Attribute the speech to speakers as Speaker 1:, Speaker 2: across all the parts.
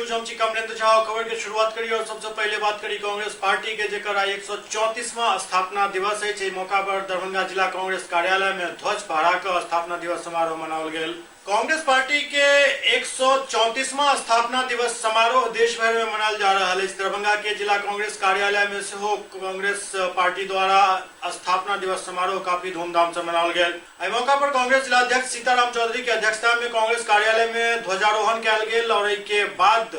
Speaker 1: चमची कमलेंद्र झा खबर की शुरुआत करी और सबसे पहले बात करी कांग्रेस पार्टी के जेकर आई 134वां स्थापना दिवस है। इस मौका पर दरभंगा जिला कांग्रेस कार्यालय में ध्वज फहरा कर स्थापना दिवस समारोह मनावल गया। कांग्रेस पार्टी के 134वां स्थापना दिवस समारोह देश भर में मनाल जा रहा है। इस दरभंगा के जिला कांग्रेस कार्यालय में से हो कांग्रेस पार्टी द्वारा स्थापना दिवस समारोह काफी धूमधाम से मनावल गया। इस मौका पर कांग्रेस जिला अध्यक्ष सीताराम चौधरी की अध्यक्षता में कांग्रेस कार्यालय में ध्वजारोहण किया गया और के बाद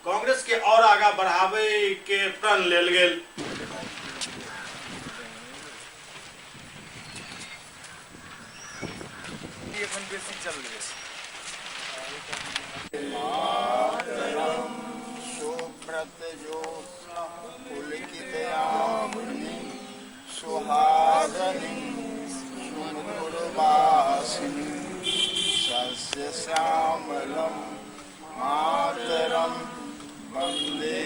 Speaker 1: कांग्रेस के और आगा बढ़ावे के प्रण लेल गेल।
Speaker 2: श्यामलम मातरम वंदे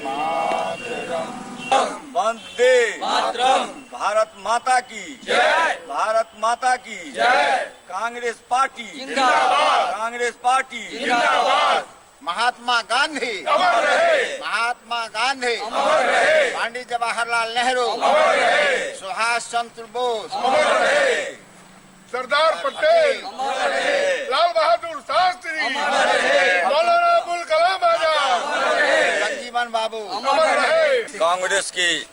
Speaker 2: मातरम वंदे मातरम। भारत माता की जय, भारत माता की जय। कांग्रेस पार्टी जिंदाबाद, कांग्रेस पार्टी जिंदाबाद। महात्मा गांधी अमर रहे, महात्मा गांधी अमर रहे। पंडित जवाहरलाल नेहरू अमर रहे, सुभाष चंद्र बोस अमर रहे,
Speaker 3: सरदार पटेल
Speaker 2: अमर रहे,
Speaker 3: लाल बहादुर शास्त्री
Speaker 2: अमर रहे,
Speaker 3: मौलाना अबुल कलाम आजाद
Speaker 2: अमर रहे, जगजीवन बाबू
Speaker 3: अमर रहे।
Speaker 2: कांग्रेस की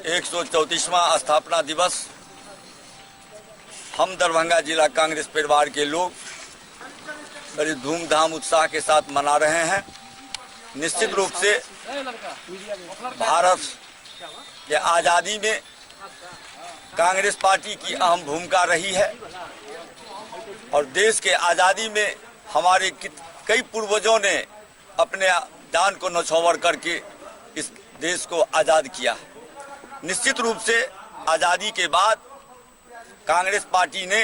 Speaker 2: 134वां स्थापना दिवस हम दरभंगा जिला कांग्रेस परिवार के लोग बड़ी धूमधाम उत्साह के साथ मना रहे हैं। निश्चित रूप से भारत के आज़ादी में कांग्रेस पार्टी की अहम भूमिका रही है और देश के आज़ादी में हमारे कई पूर्वजों ने अपने जान को न्यौछावर करके इस देश को आज़ाद किया। निश्चित रूप से आज़ादी के बाद कांग्रेस पार्टी ने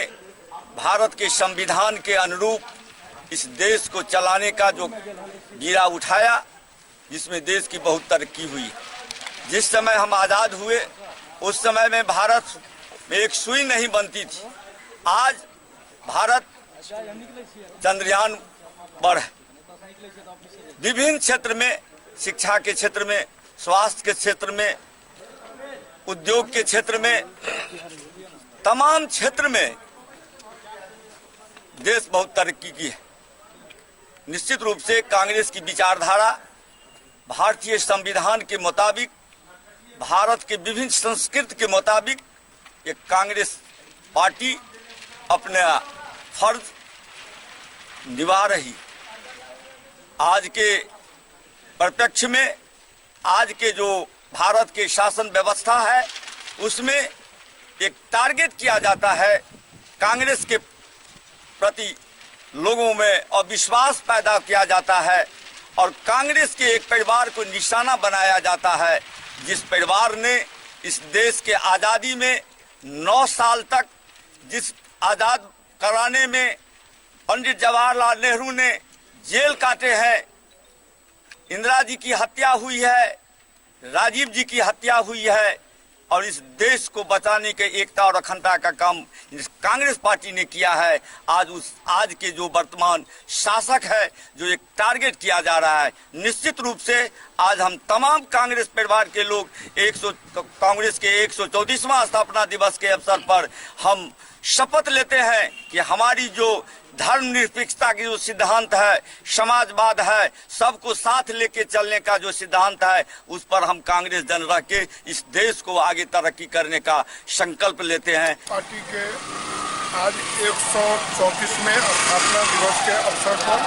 Speaker 2: भारत के संविधान के अनुरूप इस देश को चलाने का जो बीड़ा उठाया, जिसमें देश की बहुत तरक्की हुई। जिस समय हम आज़ाद हुए उस समय में भारत में एक सुई नहीं बनती थी। आज भारत चंद्रयान पर है। विभिन्न क्षेत्र में, शिक्षा के क्षेत्र में, स्वास्थ्य के क्षेत्र में, उद्योग के क्षेत्र में, तमाम क्षेत्र में देश बहुत तरक्की की है। निश्चित रूप से कांग्रेस की विचारधारा भारतीय संविधान के मुताबिक, भारत के विभिन्न संस्कृति के मुताबिक ये कांग्रेस पार्टी अपना फर्ज निभा रही। आज के परिप्रेक्ष्य में, आज के जो भारत के शासन व्यवस्था है उसमें एक टारगेट किया जाता है, कांग्रेस के प्रति लोगों में अविश्वास पैदा किया जाता है और कांग्रेस के एक परिवार को निशाना बनाया जाता है, जिस परिवार ने इस देश के आज़ादी में 9 साल तक जिस आज़ाद कराने में पंडित जवाहरलाल नेहरू ने जेल काटे हैं, इंदिरा जी की हत्या हुई है, राजीव जी की हत्या हुई है और इस देश को बचाने के एकता और अखंडता का काम कांग्रेस पार्टी ने किया है। आज के जो वर्तमान शासक है, जो एक टारगेट किया जा रहा है, निश्चित रूप से आज हम तमाम कांग्रेस परिवार के लोग कांग्रेस के 134वां स्थापना दिवस के अवसर पर हम शपथ लेते हैं कि हमारी जो धर्मनिरपेक्षता की जो सिद्धांत है, समाजवाद है, सबको साथ लेके चलने का जो सिद्धांत है, उस पर हम कांग्रेस जन रह के इस देश को आगे तरक्की करने का संकल्प लेते हैं।
Speaker 3: पार्टी के आज 134वें स्थापना दिवस के अवसर पर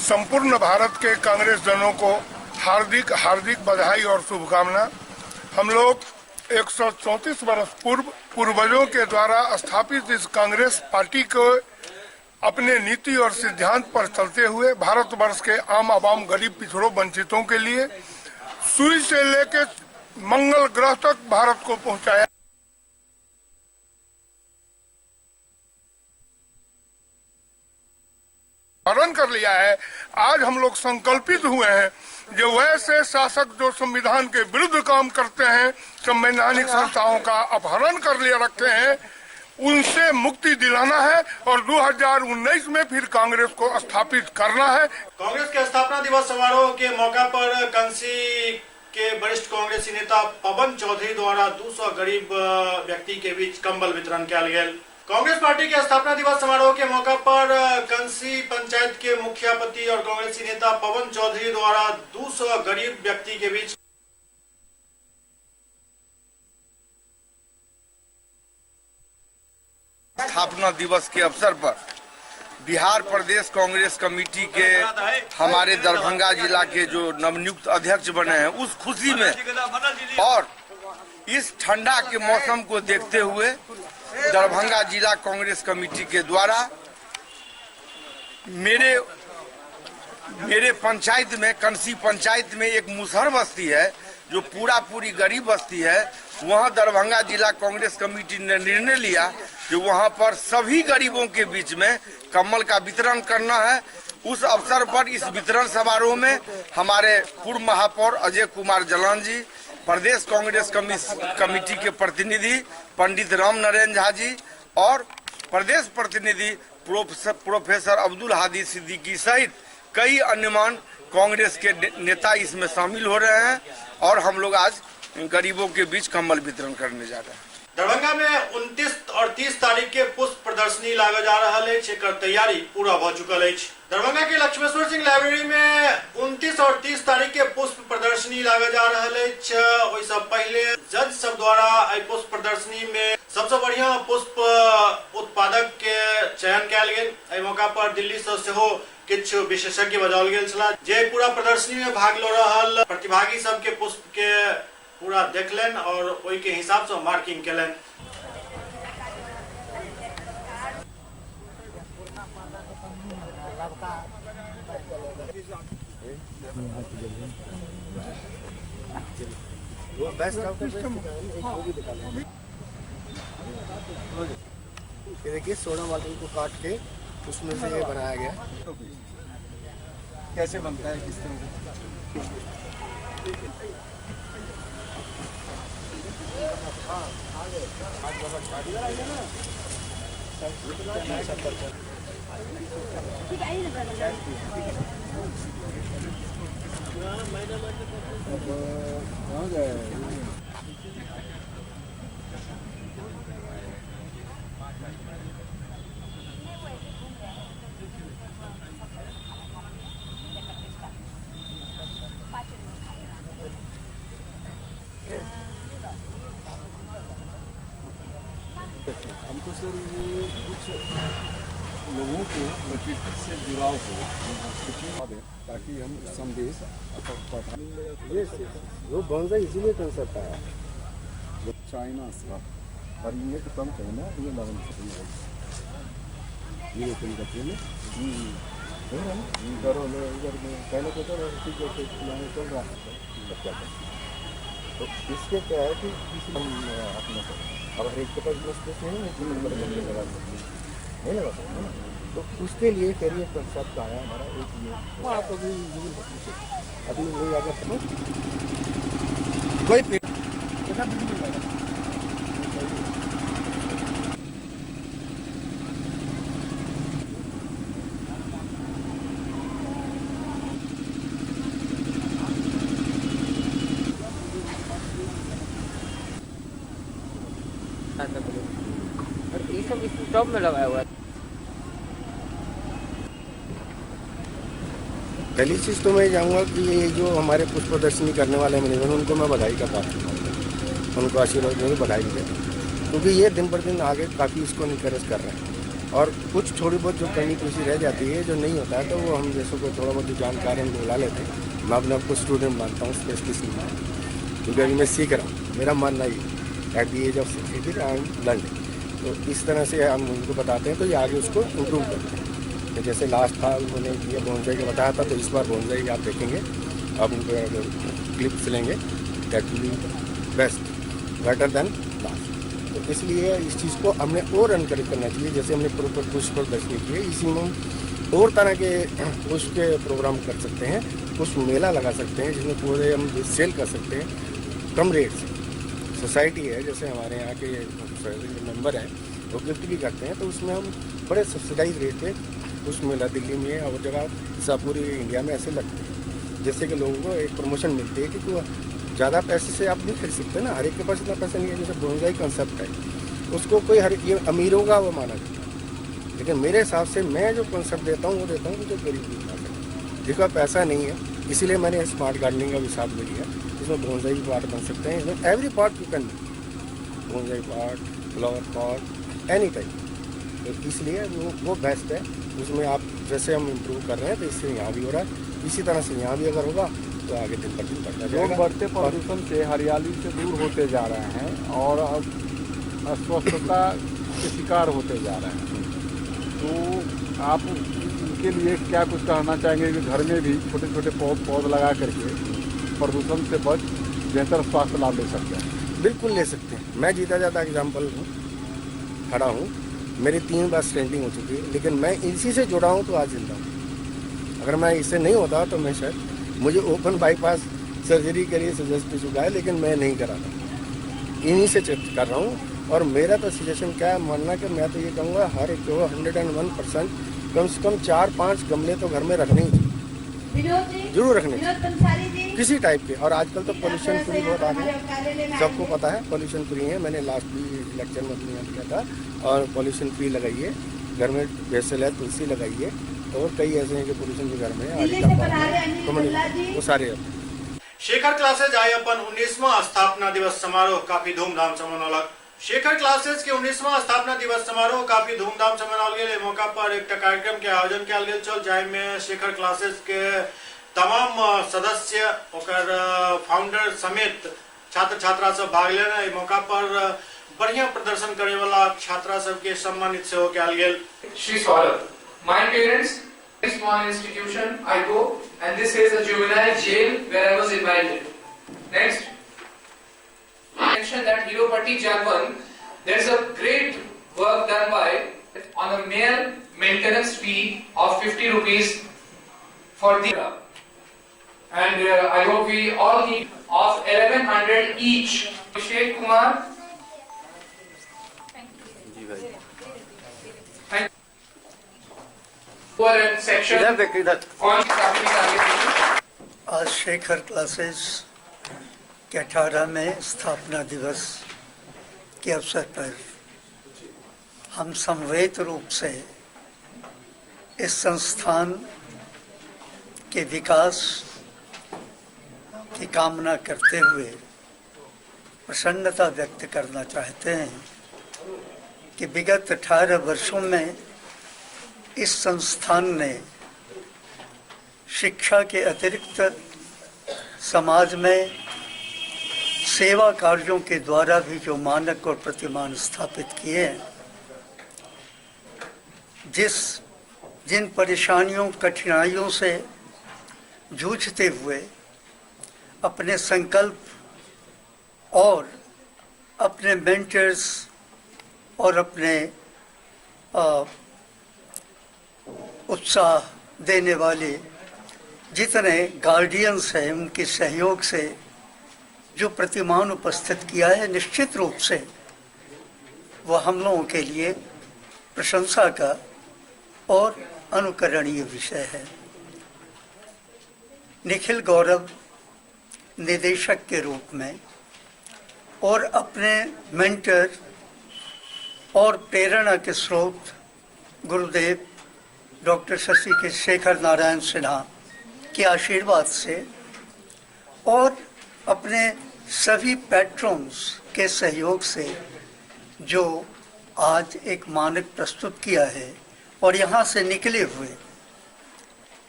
Speaker 3: संपूर्ण भारत के कांग्रेस जनों को हार्दिक हार्दिक बधाई और शुभकामना। हम लोग 134 वर्ष पूर्व पूर्वजों के द्वारा स्थापित इस कांग्रेस पार्टी को अपने नीति और सिद्धांत पर चलते हुए भारतवर्ष के आम आवाम, गरीब, पिछड़ों, वंचितों के लिए सुई से लेकर मंगल ग्रह तक भारत को पहुंचाया। हरण कर लिया है। आज हम लोग संकल्पित हुए हैं जो वैसे शासक जो संविधान के विरुद्ध काम करते हैं, संवैधानिक संस्थाओं का अपहरण कर लिया रखते हैं, उनसे मुक्ति दिलाना है और 2019 में फिर कांग्रेस को स्थापित करना है।
Speaker 1: कांग्रेस के स्थापना दिवस समारोह के मौका पर कंसी के वरिष्ठ कांग्रेसी नेता पवन चौधरी द्वारा 200 गरीब व्यक्ति के बीच कंबल वितरण किया गया। कांग्रेस पार्टी के स्थापना दिवस समारोह के मौका पर कंसी पंचायत के मुखियापति और कांग्रेसी नेता पवन चौधरी द्वारा 200 गरीब व्यक्ति के बीच
Speaker 4: स्थापना दिवस के अवसर पर बिहार प्रदेश कांग्रेस कमेटी के हमारे दरभंगा जिला के जो नवनियुक्त अध्यक्ष बने हैं उस खुशी में और इस ठंडा के मौसम को देखते हुए दरभंगा जिला कांग्रेस कमेटी के द्वारा मेरे पंचायत में कंसी पंचायत में एक मुसहर बस्ती है जो पूरी गरीब बस्ती है। वहां दरभंगा जिला कांग्रेस कमेटी ने निर्णय लिया कि वहां पर सभी गरीबों के बीच में कम्बल का वितरण करना है। उस अवसर पर इस वितरण समारोह में हमारे पूर्व महापौर अजय कुमार जलान जी, प्रदेश कांग्रेस कमेटी के प्रतिनिधि पंडित राम नारायण झा जी और प्रदेश प्रतिनिधि प्रोफेसर अब्दुल हादी सिद्दीकी सहित कई अन्यमान कांग्रेस के नेता इसमें शामिल हो रहे हैं और हम लोग आज गरीबों के बीच कंबल वितरण करने जा रहे हैं।
Speaker 1: दरभंगा में 29 और 30 तारीख के पुष्प प्रदर्शनी लागे जा रहा है, एकर तैयारी पूरा हो चुकल है। दरभंगा के लक्ष्मेश्वर सिंह लाइब्रेरी में 29 और 30 तारीख के पुष्प प्रदर्शनी लागे जा रहा है। ओहि सब पहले जज सब द्वारा पुष्प प्रदर्शनी में सबसे बढ़िया पुष्प उत्पादक के चयन किया गेल। एहि मौका पर दिल्ली से हो किछु विशेषज्ञ बजाओल गेल छला जे पूरा प्रदर्शनी में भाग ल रहल प्रतिभागी सब के पुष्प के पूरा देखलन और ओहि के हिसाब से मार्किंग केलन।
Speaker 5: ये देखिए सोना मार्टिन को काट के उसमें से ये बनाया गया।
Speaker 6: कैसे बनता है, किस तरह हमको सर ये कुछ लोगों को प्रकृति से जुड़ाव हो ताकि हम संदेश
Speaker 5: ये वो बॉन्साई इसीलिए कंसेप्ट आया
Speaker 6: चाइना से और ये तो कम है ना, ये लगन ये कोई करते हैं करो लो इधर में पहले तो ठीक है चल रहा है।
Speaker 5: तो इसके क्या है कि हम अपना अब हर एक के पास स्पेस नहीं लगा सकते ना, तो उसके लिए करियर कंसेप्ट आया हमारा एक ये वो आप अभी अभी वही अगर समझ कोई
Speaker 7: ये सब इस टॉप में लगाया हुआ है।
Speaker 5: पहली चीज़ तो मैं चाहूँगा कि ये जो हमारे पुष्प प्रदर्शनी करने वाले मैनेजमेंट उनको मैं बधाई करता हूँ, उनको आशीर्वाद में बधाई देता हूँ, क्योंकि ये दिन पर दिन आगे काफ़ी इसको इनकरेज कर रहे हैं। और कुछ थोड़ी बहुत जो कमी पेशी रह जाती है जो नहीं होता है तो वो हम जैसों को थोड़ा बहुत जानकारी हम बुला लेते हैं। मैं अपने आपको स्टूडेंट मानता हूँ, स्पेशलिस्ट नहीं मानता, क्योंकि अभी मैं सीख रहा हूँ। मेरा मानना ही at the age of 63 I am learning. तो इस तरह से हम उनको बताते हैं तो ये आगे उसको इम्प्रूव करते हैं। तो जैसे लास्ट था उन्होंने ये बोनसाई का बताया था, तो इस बार बोनसाई आप देखेंगे, आप उनको क्लिप्स लेंगे, that will be best better than last. तो इसलिए इस चीज़ को हमने और एनकरेज करना चाहिए। जैसे हमने पुष्प प्रदर्शनी की है, इसी में हम और तरह के पुष्प के प्रोग्राम कर सकते हैं, पुष्प मेला लगा सकते हैं जिसमें पूरे हम सेल कर सकते हैं कम रेट से। सोसाइटी है जैसे हमारे यहाँ के मेंबर हैं वो गिफ्ट भी करते हैं, तो उसमें हम बड़े सब्सिडाइज रेट पे कुछ मेला दिल्ली में और जगह सब पूरी इंडिया में ऐसे लगते हैं, जिससे कि लोगों को एक प्रमोशन मिलती है कि तो ज़्यादा पैसे से आप नहीं खरीद सकते ना, हर एक के पास इतना पैसा नहीं है। जैसे बोनसाई कंसेप्ट है, उसको कोई हर ये अमीरों का वो माना जाता है, लेकिन मेरे हिसाब से मैं जो कंसेप्ट देता हूँ वो देता हूँ जो गरीब भी खा सकते, जिसका पैसा नहीं है। इसीलिए मैंने स्मार्ट गार्डनिंग का भी साथ में लिया, इसमें बोनसाई पार्ट बन सकते हैं, इसमें every part you can bonsai part, flower pot, any type. तो इसलिए वो बेस्ट है, उसमें आप जैसे हम इम्प्रूव कर रहे हैं तो इससे यहाँ भी हो रहा है, इसी तरह से यहाँ भी अगर होगा तो आगे दिन पर दिन बढ़ता जाएगा।
Speaker 6: लोग बढ़ते प्रदूषण से, हरियाली से दूर होते जा रहे हैं और अब अस्वस्थता के शिकार होते जा रहे हैं। तो आप इनके लिए क्या कुछ कहना चाहेंगे कि घर में भी छोटे छोटे पौध लगा करके प्रदूषण से बच बेहतर स्वास्थ्य लाभ ले सकते हैं?
Speaker 5: बिल्कुल ले सकते हैं। मैं जीता जाता एग्जाम्पल हूँ, खड़ा हूँ, मेरी 3 बार स्टेंटिंग हो चुकी है, लेकिन मैं इसी से जुड़ा हूँ तो आज जिंदा हूँ। अगर मैं इससे नहीं होता तो मैं शायद, मुझे ओपन बाईपास सर्जरी के लिए सजेस्ट हो चुका है, लेकिन मैं नहीं कराता, इन्हीं से कर रहा हूँ। और मेरा तो सजेशन क्या है, मानना कि मैं तो ये कहूँगा हर एक को 101% कम से कम 4-5 गमले तो घर में रखने ही चाहिए, जरूर रखने चाहिए किसी टाइप के। और आजकल तो पोल्यूशन फ्री बहुत आ गए, सबको पता है पोल्यूशन फ्री है। मैंने लास्ट भी लेक्चर में अपने यहाँ किया था, और पोल्यूशन फ्री लगाइए, घर में बेसल है, तुलसी लगाइए, और कई ऐसे हैं जो पोल्यूशन के घर में है, वो सारे।
Speaker 1: शेखर क्लासेज आए अपन 19वां स्थापना दिवस समारोह काफी धूमधाम से मनावल। शेखर क्लासेज के 19वां स्थापना दिवस समारोह काफी धूमधाम से मनावल गए। मौका पर एक कार्यक्रम के आयोजन किया गया चल, जाय में शेखर क्लासेज के तमाम सदस्य और फाउंडर समेत छात्र छात्रा सब भाग ले रहे। मौका पर बढ़िया प्रदर्शन करे वाला छात्रा सब के सम्मानित से हो किया गया।
Speaker 8: Shri Saurabh, my parents, this small institution I go, and this is a juvenile jail where I was invited. Next, mention that Hiropati Jalwan, there is a great work done by on a mere maintenance fee of 50 rupees for the, and I hope we all need of 1100 each. Abhishek Kumar. Section
Speaker 9: आज Shekhar classes के 18वें स्थापना दिवस के अवसर पर हम समवेत रूप से इस संस्थान के विकास की कामना करते हुए प्रसन्नता व्यक्त करना चाहते हैं कि विगत 18 वर्षों में इस संस्थान ने शिक्षा के अतिरिक्त समाज में सेवा कार्यों के द्वारा भी जो मानक और प्रतिमान स्थापित किए हैं, जिन परेशानियों कठिनाइयों से जूझते हुए अपने संकल्प और अपने मेंटर्स और अपने उत्साह देने वाले जितने गार्डियंस हैं, उनके सहयोग से जो प्रतिमान उपस्थित किया है, निश्चित रूप से वह हम लोगों के लिए प्रशंसा का और अनुकरणीय विषय है। निखिल गौरव निदेशक के रूप में और अपने मेंटर और प्रेरणा के स्रोत गुरुदेव डॉक्टर शशि के शेखर नारायण सिन्हा के आशीर्वाद से और अपने सभी पैट्रॉन्स के सहयोग से जो आज एक मानक प्रस्तुत किया है, और यहाँ से निकले हुए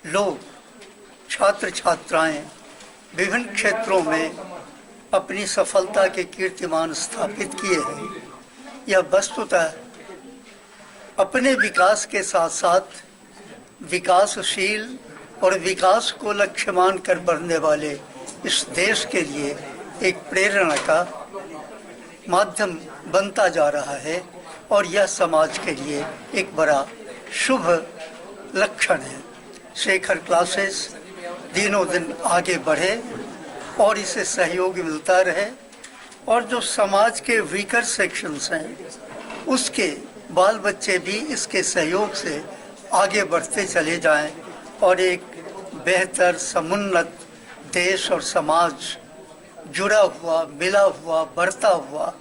Speaker 9: लोग, छात्र छात्राएं विभिन्न क्षेत्रों में अपनी सफलता के कीर्तिमान स्थापित किए हैं, यह वस्तुतः अपने विकास के साथ साथ विकासशील और विकास को लक्ष्य मान कर बढ़ने वाले इस देश के लिए एक प्रेरणा का माध्यम बनता जा रहा है, और यह समाज के लिए एक बड़ा शुभ लक्षण है। शेखर क्लासेस दिनों दिन आगे बढ़े और इसे सहयोग मिलता रहे, और जो समाज के वीकर सेक्शंस हैं उसके बाल बच्चे भी इसके सहयोग से आगे बढ़ते चले जाएं और एक बेहतर समुन्नत देश और समाज जुड़ा हुआ, मिला हुआ, बढ़ता हुआ,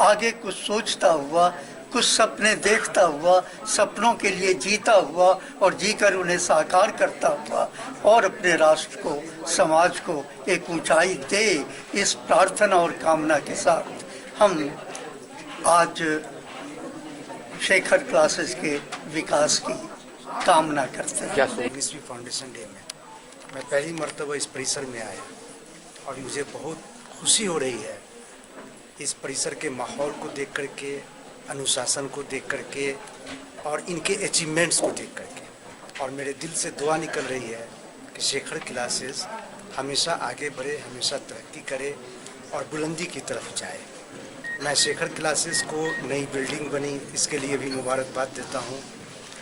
Speaker 9: आगे कुछ सोचता हुआ, कुछ सपने देखता हुआ, सपनों के लिए जीता हुआ और जीकर उन्हें साकार करता हुआ और अपने राष्ट्र को, समाज को एक ऊंचाई दे, इस प्रार्थना और कामना के साथ हम आज शेखर क्लासेस के विकास की कामना करते हैं।
Speaker 10: 19वीं फाउंडेशन डे में मैं पहली मर्तबा इस परिसर में आया और मुझे बहुत खुशी हो रही है इस परिसर के माहौल को देख करके, अनुशासन को देख करके और इनके अचीवमेंट्स को देख करके। और मेरे दिल से दुआ निकल रही है कि शेखर क्लासेस हमेशा आगे बढ़े, हमेशा तरक्की करे और बुलंदी की तरफ जाए। मैं शेखर क्लासेस को नई बिल्डिंग बनी इसके लिए भी मुबारकबाद देता हूँ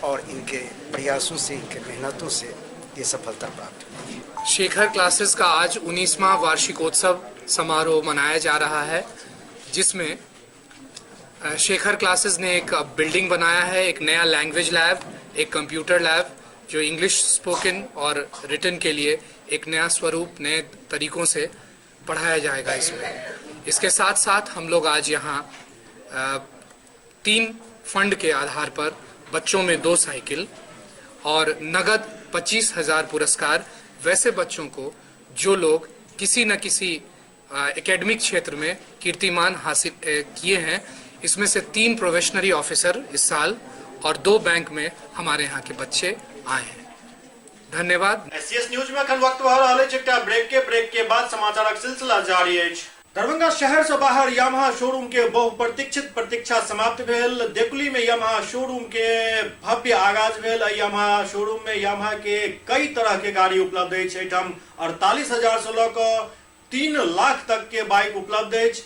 Speaker 10: और इनके प्रयासों से, इनके मेहनतों से ये सफलता प्राप्त हुई।
Speaker 8: शेखर क्लासेस का आज 19वां वार्षिकोत्सव समारोह मनाया जा रहा है, जिसमें शेखर क्लासेस ने एक बिल्डिंग बनाया है, एक नया लैंग्वेज लैब, एक कंप्यूटर लैब जो इंग्लिश स्पोकन और रिटन के लिए एक नया स्वरूप, नए तरीकों से पढ़ाया जाएगा इसमें। इसके साथ साथ हम लोग आज यहाँ 3 फंड के आधार पर बच्चों में 2 साइकिल और नगद 25,000 पुरस्कार वैसे बच्चों को जो लोग किसी न किसी एकेडमिक क्षेत्र में कीर्तिमान हासिल किए हैं। इसमें से 3 प्रोबेशनरी ऑफिसर इस साल और 2 बैंक में हमारे यहाँ के बच्चे आए हैं। धन्यवाद।
Speaker 1: एससीएस न्यूज में अखन वक्त भऽ रहल अछि एकटा ब्रेक के बाद समाचारक सिलसिला जारी अछि। दरभंगा शहर से बाहर यामाहा शोरूम के बहुप्रतीक्षित प्रतीक्षा समाप्त भेल। देकुली में यामाहा शोरूम के भव्य आगाज भेल। यामाहा शोरूम में यामाहा के कई तरह के गाड़ी उपलब्ध अछि। एहिठाम 48,000 से लऽ कऽ 3 लाख तक के बाइक उपलब्ध अछि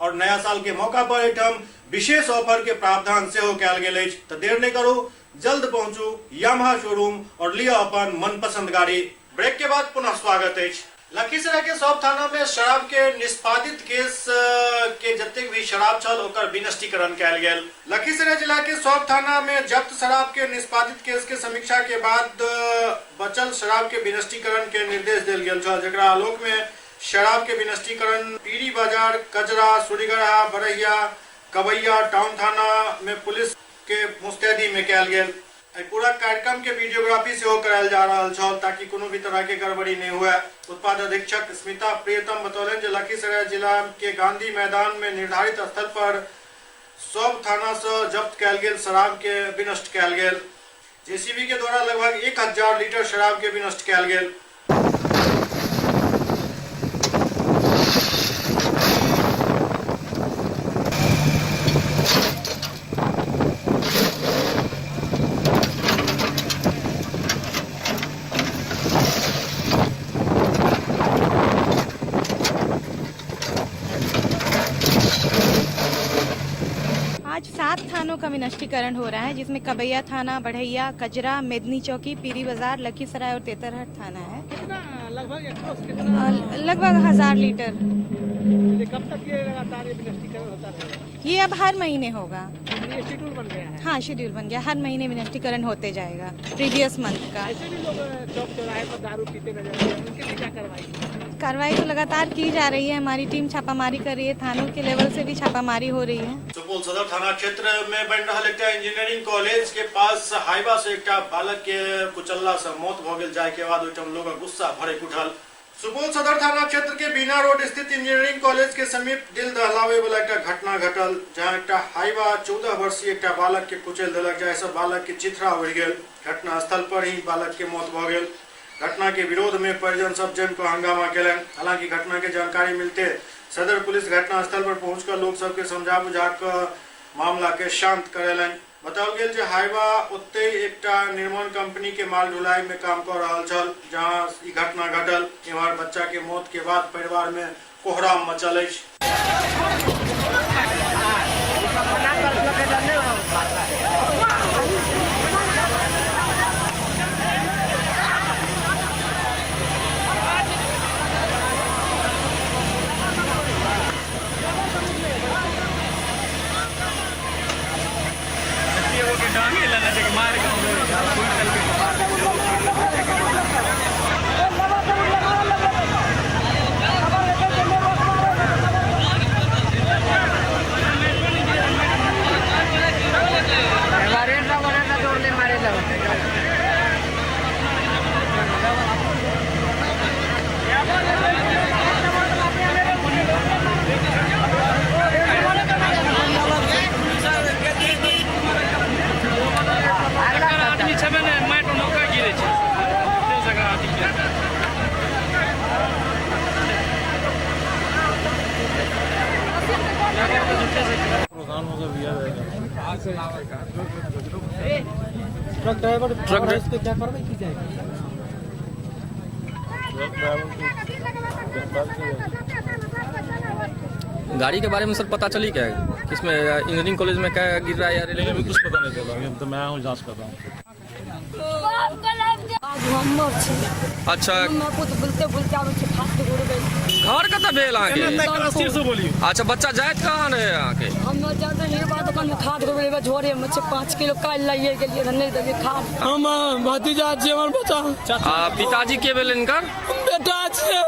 Speaker 1: और नया साल के मौका पर एहिठाम विशेष ऑफर के प्रावधान सेहो कयल गेल अछि। तऽ देर नहीं करू, जल्द पहुंचू यामाहा शोरूम और लिया अपन मनपसंद गाड़ी। ब्रेक के बाद पुनः स्वागत अछि। लखीसराय के सब थाना में शराब के निष्पादित केस के जतेक भी शराब छल ओकर विनष्टीकरण कयल गेल। लखीसराय जिला के सब थाना में जब्त शराब के निष्पादित केस के समीक्षा के बाद बचल शराब के विनष्टीकरण के निर्देश देल गेल छल, जेकरा आलोक में शराब के विनष्टीकरण पीरी बाजार, कजरा, सूरीगढ़ा, बरहिया, कबैया टाउन थाना में पुलिस के मुस्तैदी में कयल गेल। पूरा कार्यक्रम के वीडियोग्राफी से करायल जा रहा छल ताकि कोनो भी तरह के गड़बड़ी नहीं हुए। उत्पाद अधीक्षक स्मिता प्रियतम बतौलन जे लखीसराय जिला के गांधी मैदान में निर्धारित स्थल पर सब थाना से जब्त कयल गेल शराब के विनष्ट कयल गेल। जेसीबी के द्वारा लगभग 1000 लीटर शराब के विनष्ट कयल गेल।
Speaker 11: आज 7 थानों का विनष्टीकरण हो रहा है, जिसमें कबैया थाना, बढ़ैया, कजरा, मेदनी चौकी, पीरी बाजार, लखीसराय और तेतरहट थाना है। लगभग 1000 लीटर।
Speaker 12: कब तक ये लगातार ये विनष्टीकरण होता रहेगा?
Speaker 11: ये अब हर महीने होगा।
Speaker 12: ये शेड्यूल बन गया है?
Speaker 11: हाँ, शेड्यूल बन गया, हर महीने विनष्टीकरण होते जाएगा प्रीवियस मंथ का।
Speaker 12: ऐसे भी लोग चौक चौराहे पर दारू पीते नजर आते हैं, उनके लिए क्या
Speaker 11: कार्रवाई तो लगातार की जा रही है। हमारी टीम छापामारी कर रही है, थानों के लेवल से भी छापामारी हो रही है।
Speaker 1: सुपौल सदर थाना क्षेत्र में बन रहा एकटा इंजीनियरिंग कॉलेज के पास हाईवा से एकटा बालक के कुचलला से मौत भ गेल, जाय के बाद ओइठाम लोगक गुस्सा भड़क उठल। सुपौल सदर थाना क्षेत्र के बीना रोड स्थित इंजीनियरिंग कॉलेज के समीप दिल दहलावे वाला एक घटना घटल, जहां एक हाईवा 14 वर्षीय एक बालक के कुचल देलक, जाहि से बालक के चिथड़ा उड़ि गेल। घटना स्थल पर ही बालक के मौत भ गेल। घटना के विरोध में परिजन सब जन को हंगामा केलन। हालांकि घटना के जानकारी मिलते सदर पुलिस घटना स्थल पर पहुंचकर लोग सबके समझा बुझा कर मामला के शांत करेलन। बताओल गेल जे हाईवा ओते एकटा निर्माण कंपनी के माल ढुलाई में काम कर रहा छल, जहां ई घटना घटल। इमहर बच्चा के मौत के बाद परिवार में कोहराम मचल अछि।
Speaker 12: ट्रक ड्राइवर इस पे क्या कार्रवाई की जाएगी?
Speaker 7: गाड़ी के बारे में सर पता चली क्या किसमें इंजीनियरिंग कॉलेज में क्या गिर रहा है यार?
Speaker 6: अभी कुछ पता नहीं चला, तो मैं हूँ जांच कर रहा हूँ।
Speaker 7: अच्छा घर कतऽ भेल अहाँके? अच्छा बच्चा जाइत कहाँ रहे अहाँके?
Speaker 13: हम जाते हैं बात दुकान में खाद रोबे झोरे में 5 किलो काल लाइए गेलिए नहीं देबे खाद। हम भतीजा छी हमर बच्चा।
Speaker 7: पिताजी के भेल इनकर?
Speaker 13: बेटा छै।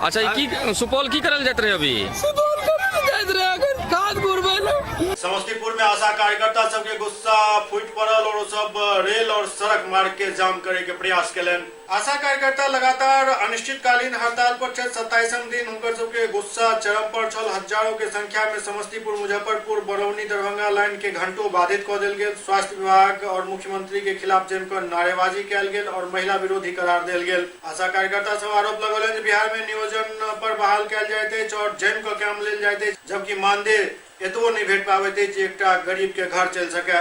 Speaker 7: अच्छा की सुपौल की करल जाइत रहे अभी?
Speaker 13: सुपौल करल जाइत रहे अखन खाद गुरबे ले।
Speaker 1: समस्तीपुर में आशा कार्यकर्ता सबके गुस्सा फूट पड़ल और सब रेल और सड़क मार्ग के जाम करे के प्रयास केलन। आशा कार्यकर्ता लगातार अनिश्चितकालीन हड़ताल पर छल। 27वें दिन हुनकर सबके गुस्सा चरम पर छल। हजारों के संख्या में समस्तीपुर मुजफ्फरपुर बरौनी दरभंगा लाइन के घंटों बाधित कऽ देल गेल। स्वास्थ्य विभाग और मुख्यमंत्री के खिलाफ जमकर नारेबाजी कयल गेल और महिला विरोधी करार देल गेल। आशा कार्यकर्ता सब आरोप लगौलन जे बिहार में नियोजन पर बहाल कयल जाइत अछि और जम कऽ काम लेल जाइत अछि, जबकि मानदेय एतबो नहीं भेट पाबैत अछि जे एकटा गरीब के घर चल सके।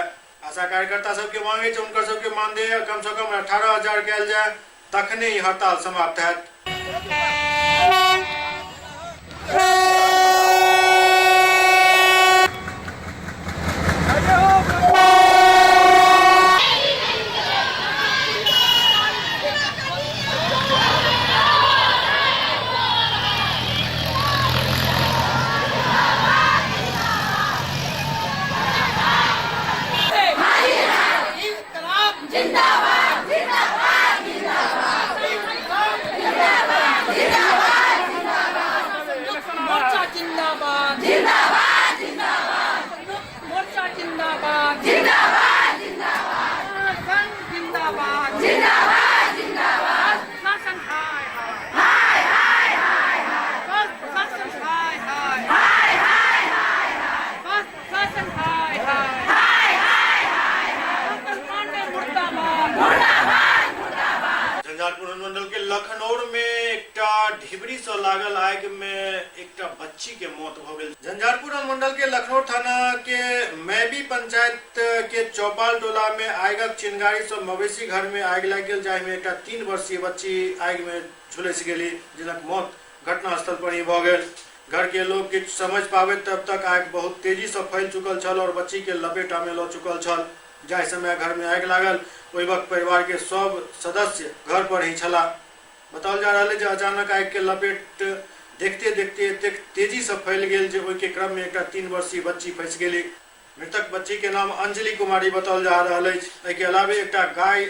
Speaker 1: आशा कार्यकर्ता सबके मांगे छै उनकर सबके मानदेय कम से कम 18,000 कयल जाय, तखने ही हड़ताल समाप्त हैत। झंझारपुर मंडल के लखनौर में एकटा ढिबरी से लागल आग में एकटा बच्ची के मौत भ गेल। झंझारपुर मंडल के लखनौर थाना के मैबी पंचायत के चौपाल टोला में आगक चिंगारी से मवेशी घर में आग लग गेल, जाहि में एकटा 3 वर्षीय बच्ची आग में झुलस गेली, जिनक मौत घटनास्थल पर ही भ गेल। घर के लोग किछु समझ पावे तब तक आग बहुत तेजी से फैल चुकल छल और बच्ची के लपेटा में ल चुकल छल। जाहि समय घर में आग लागल ओहि वक्त परिवार के सब सदस्य घर पर ही छला। बताओल जा रहा है अचानक आग के लपेट देखते देखते एतेक तेजी से फैल गेल जे ओहि के क्रम में एकटा 3 वर्षीय बच्ची फंस गेली। मृतक बच्ची के नाम अंजलि कुमारी बताओल जा रहा है। एहि के अलावे एकटा गाय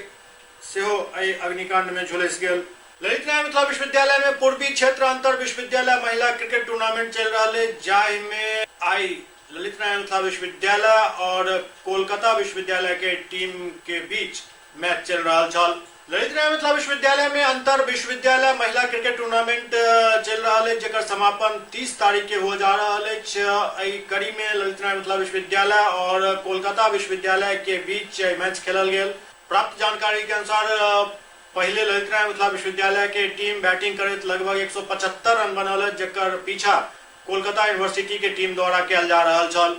Speaker 1: सेहो एहि अग्निकांड में झुलस गेल। ललित नारायण मिथिला विश्वविद्यालय में पूर्वी क्षेत्र अंतर विश्वविद्यालय महिला क्रिकेट टूर्नामेंट चल रहा है, जाहि में आई ललित नारायण मिथिला विश्वविद्यालय और कोलकाता विश्वविद्यालय के टीम के बीच मैच चल रहा छल। ललित नारायण मिथिला विश्वविद्यालय में अंतर विश्वविद्यालय महिला क्रिकेट टूर्नामेंट चल रहा है, जेकर समापन 30 तारीख के हो जा रहा है। कड़ी में ललित नारायण मिथिला विश्वविद्यालय और कोलकाता विश्वविद्यालय के बीच मैच खेलल गेल। प्राप्त जानकारी के अनुसार पहले ललित नारायण मिथिला विश्वविद्यालय के टीम बैटिंग करत लगभग 175 रन बनल, जेकर पीछा कोलकाता यूनिवर्सिटी के टीम द्वारा कयल जा रहा छल।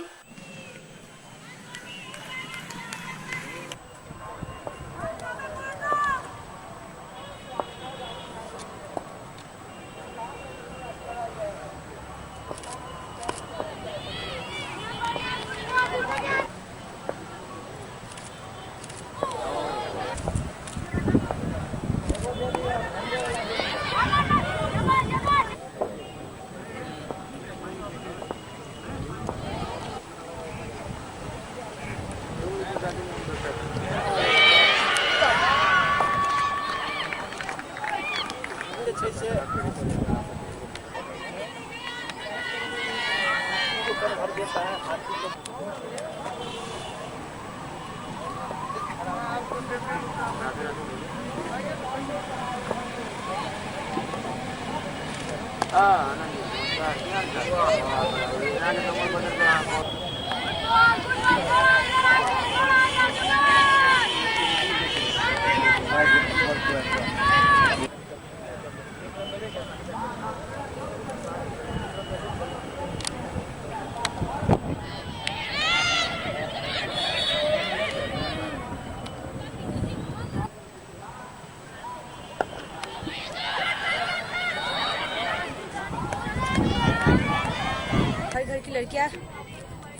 Speaker 11: लड़कियां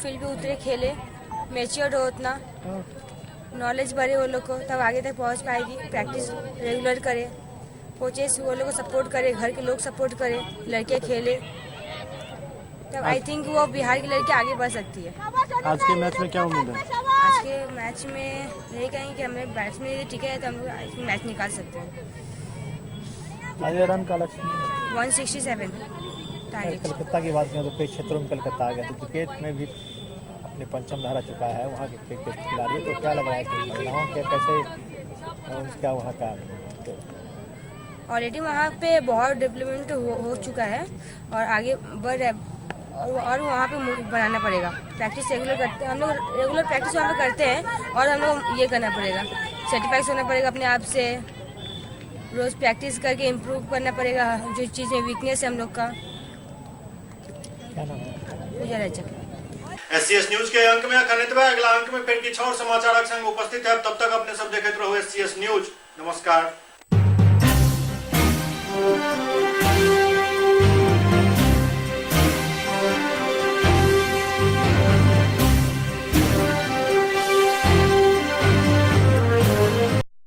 Speaker 11: फील्ड पे उतरे, खेले, मैच्योर्ड हो उतना, नॉलेज बढ़े वो लोग को, तब आगे तक पहुंच पाएगी। प्रैक्टिस रेगुलर करे, कोचेस वो लोग को सपोर्ट करे, घर के लोग सपोर्ट करे, लड़के खेले, तब आई थिंक वो बिहार की लड़की आगे बढ़ सकती है।
Speaker 12: आज के मैच में क्या उम्मीद है?
Speaker 11: आज के मैच में यही कहेंगे कि हमें बैट्समैन टिके हैं तो हम लोग मैच निकाल सकते हैं।
Speaker 12: आज रन का लक्ष्य
Speaker 11: 167 टारगेट।
Speaker 12: कलकत्ता की बात करें तो कई क्षेत्रों में कलकत्ता आ गया, तो क्रिकेट में भी अपने पंचम धारा चुका है वहाँ के क्रिकेट खिलाड़ी, तो क्या लग रहा है कि महिलाओं के कैसे क्या वहाँ का
Speaker 11: ऑलरेडी वहाँ पे बहुत डेवलपमेंट हो चुका है और आगे बढ़ रहा है, और वहाँ पे बनाना पड़ेगा। प्रैक्टिस रेगुलर करते हैं हम लोग, रेगुलर प्रैक्टिस वहाँ पे करते हैं और हम लोग ये करना पड़ेगा, सर्टिफाइड होना पड़ेगा अपने आप से, रोज प्रैक्टिस करके इम्प्रूव करना पड़ेगा। जो चीज़ें वीकनेस है हम लोग का।
Speaker 12: क्या नाम है?
Speaker 11: पूजा रजक।
Speaker 1: SCS न्यूज के अंक में खनित अगला अंक में फिर किछु और समाचारक संग उपस्थित है। तब तक अपने सब देखते रहो SCS न्यूज। नमस्कार।